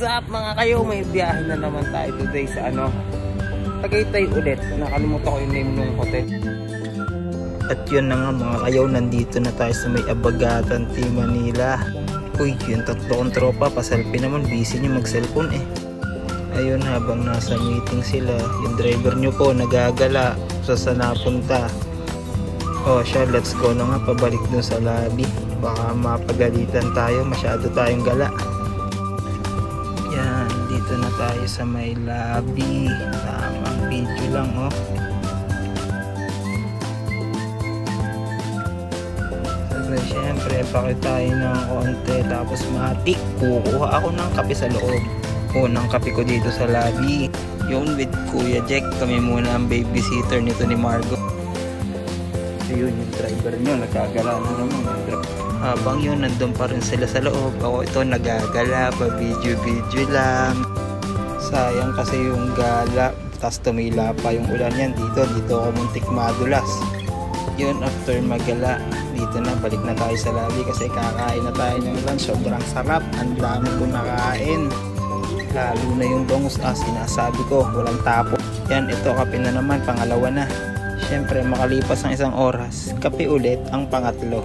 up mga kayo? May biyahe na naman tayo today sa Tagaytay ulit. Nakalimutan ko yung name ng hotel. At yun na nga mga kayo, nandito na tayo sa may Abagatan, T. Manila. Uy, yung tatlo kong tropa, pasalpi naman, busy niya mag-cellphone eh. Ayun, habang nasa meeting sila, yung driver nyo po nagagala sa napunta. Oh siya, let's go na nga, pabalik dun sa lobby. Baka mapagalitan tayo, masyado tayong gala. Yan, dito na tayo sa may lobby. Tamang video lang oh. Siyempre, pakita tayo ng konti. Tapos matik, kukuha ako ng kape sa loob. Unang kape ko dito sa lobby. Yun with Kuya Jack. Kami muna ang babysitter nito ni Margo. Ayun yung driver nyo, nagagala na naman. Habang yun, nandun pa rin sila sa loob. Ako ito nagagala, pa video lang. Sayang kasi yung gala. Tapos tumila pa yung ulan yan dito ako muntik madulas. Yun, after magala, dito na, balik na tayo sa lobby kasi kakain na tayo ng lunch. Sobrang sarap, ang dami ko nakain. Lalo na yung bangus, sinasabi ko, walang tapo. Yan, ito kape na naman, pangalawa na. Siyempre, makalipas ang isang oras, kape ulit ang pangatlo.